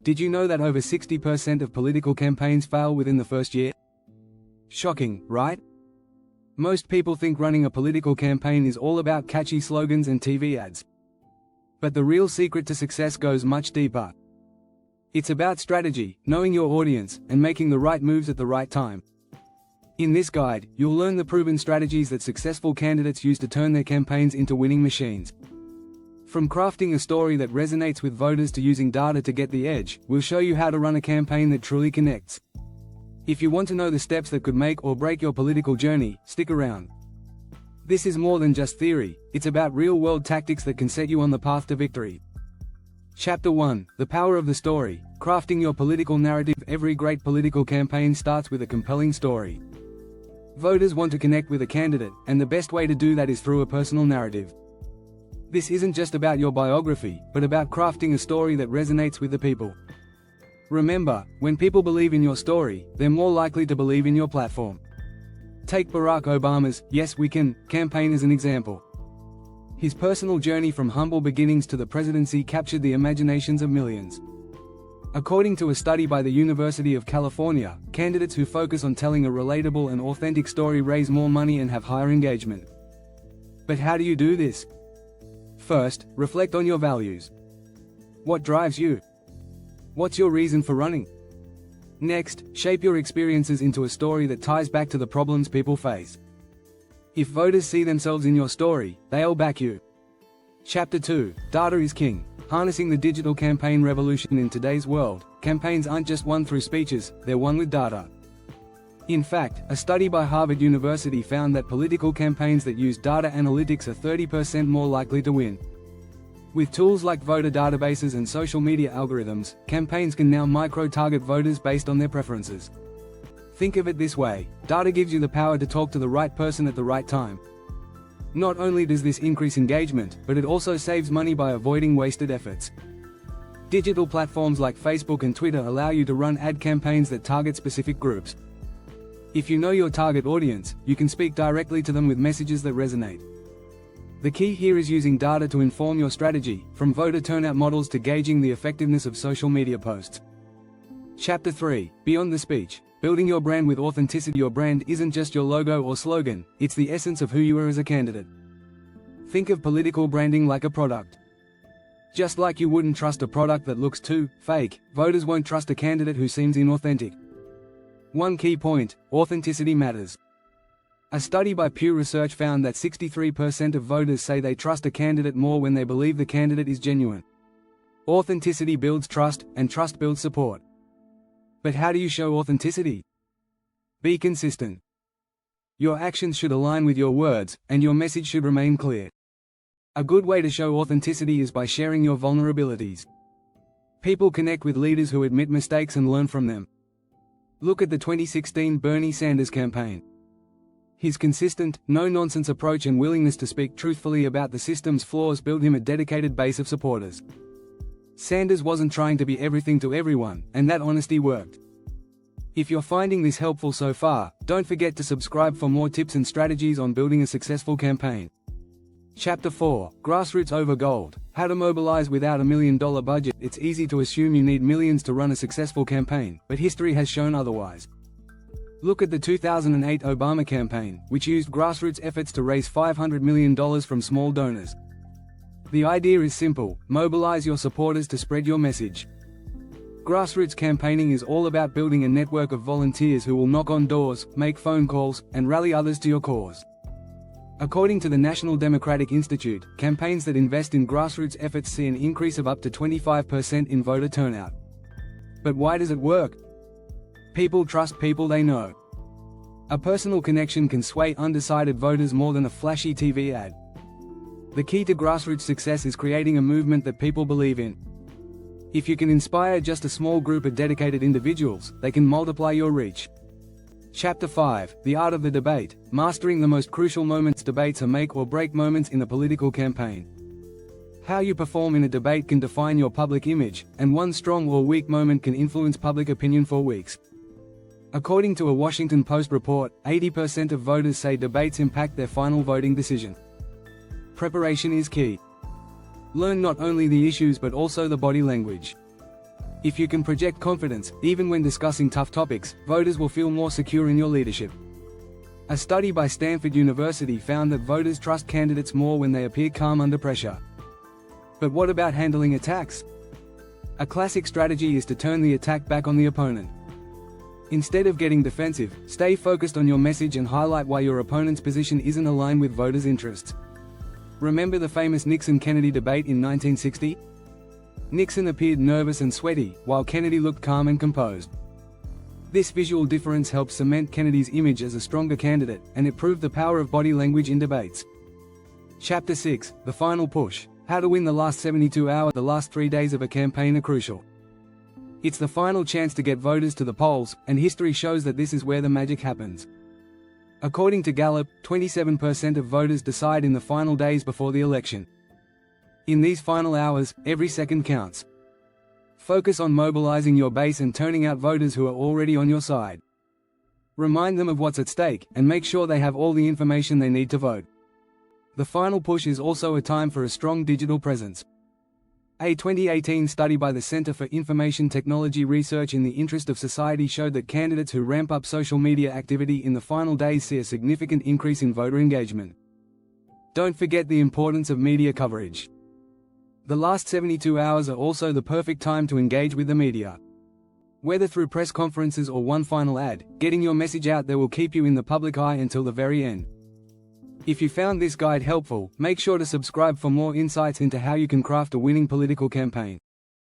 Did you know that over 60% of political campaigns fail within the first year? Shocking, right? Most people think running a political campaign is all about catchy slogans and TV ads. But the real secret to success goes much deeper. It's about strategy, knowing your audience, and making the right moves at the right time. In this guide, you'll learn the proven strategies that successful candidates use to turn their campaigns into winning machines. From crafting a story that resonates with voters to using data to get the edge, we'll show you how to run a campaign that truly connects. If you want to know the steps that could make or break your political journey, stick around. This is more than just theory, it's about real-world tactics that can set you on the path to victory. Chapter 1: The Power of the Story. Crafting your political narrative. Every great political campaign starts with a compelling story. Voters want to connect with a candidate, and the best way to do that is through a personal narrative. This isn't just about your biography, but about crafting a story that resonates with the people. Remember, when people believe in your story, they're more likely to believe in your platform. Take Barack Obama's "Yes, We Can" campaign as an example. His personal journey from humble beginnings to the presidency captured the imaginations of millions. According to a study by the University of California, candidates who focus on telling a relatable and authentic story raise more money and have higher engagement. But how do you do this? First, reflect on your values. What drives you? What's your reason for running? Next, shape your experiences into a story that ties back to the problems people face. If voters see themselves in your story, they'll back you. Chapter 2: Data is King. Harnessing the digital campaign revolution. In today's world, campaigns aren't just won through speeches, they're won with data. In fact, a study by Harvard University found that political campaigns that use data analytics are 30% more likely to win. With tools like voter databases and social media algorithms, campaigns can now micro-target voters based on their preferences. Think of it this way: data gives you the power to talk to the right person at the right time. Not only does this increase engagement, but it also saves money by avoiding wasted efforts. Digital platforms like Facebook and Twitter allow you to run ad campaigns that target specific groups. If you know your target audience, you can speak directly to them with messages that resonate. The key here is using data to inform your strategy, from voter turnout models to gauging the effectiveness of social media posts. Chapter 3: Beyond the Speech. Building your brand with authenticity. Your brand isn't just your logo or slogan, it's the essence of who you are as a candidate. Think of political branding like a product. Just like you wouldn't trust a product that looks too fake, voters won't trust a candidate who seems inauthentic. One key point: authenticity matters. A study by Pew Research found that 63% of voters say they trust a candidate more when they believe the candidate is genuine. Authenticity builds trust, and trust builds support. But how do you show authenticity? Be consistent. Your actions should align with your words, and your message should remain clear. A good way to show authenticity is by sharing your vulnerabilities. People connect with leaders who admit mistakes and learn from them. Look at the 2016 Bernie Sanders campaign. His consistent, no-nonsense approach and willingness to speak truthfully about the system's flaws built him a dedicated base of supporters. Sanders wasn't trying to be everything to everyone, and that honesty worked. If you're finding this helpful so far, don't forget to subscribe for more tips and strategies on building a successful campaign. Chapter 4: Grassroots over Gold. How to mobilize without $1 million budget. It's easy to assume you need millions to run a successful campaign, but history has shown otherwise. Look at the 2008 Obama campaign, which used grassroots efforts to raise $500 million from small donors. The idea is simple: mobilize your supporters to spread your message. Grassroots campaigning is all about building a network of volunteers who will knock on doors, make phone calls, and rally others to your cause. According to the National Democratic Institute, campaigns that invest in grassroots efforts see an increase of up to 25% in voter turnout. But why does it work? People trust people they know. A personal connection can sway undecided voters more than a flashy TV ad. The key to grassroots success is creating a movement that people believe in. If you can inspire just a small group of dedicated individuals, they can multiply your reach. Chapter 5: The Art of the Debate. Mastering the most crucial moments. Debates are make or break moments in a political campaign. How you perform in a debate can define your public image, and one strong or weak moment can influence public opinion for weeks. According to a Washington Post report, 80% of voters say debates impact their final voting decision. Preparation is key. Learn not only the issues but also the body language. If you can project confidence, even when discussing tough topics, voters will feel more secure in your leadership. A study by Stanford University found that voters trust candidates more when they appear calm under pressure. But what about handling attacks? A classic strategy is to turn the attack back on the opponent. Instead of getting defensive, stay focused on your message and highlight why your opponent's position isn't aligned with voters' interests. Remember the famous Nixon-Kennedy debate in 1960? Nixon appeared nervous and sweaty, while Kennedy looked calm and composed. This visual difference helped cement Kennedy's image as a stronger candidate, and it proved the power of body language in debates. Chapter 6: The Final Push. How to win the last 72 hours. The last 3 days of a campaign are crucial. It's the final chance to get voters to the polls, and history shows that this is where the magic happens. According to Gallup, 27% of voters decide in the final days before the election. In these final hours, every second counts. Focus on mobilizing your base and turning out voters who are already on your side. Remind them of what's at stake, and make sure they have all the information they need to vote. The final push is also a time for a strong digital presence. A 2018 study by the Center for Information Technology Research in the Interest of Society showed that candidates who ramp up social media activity in the final days see a significant increase in voter engagement. Don't forget the importance of media coverage. The last 72 hours are also the perfect time to engage with the media. Whether through press conferences or one final ad, getting your message out there will keep you in the public eye until the very end. If you found this guide helpful, make sure to subscribe for more insights into how you can craft a winning political campaign.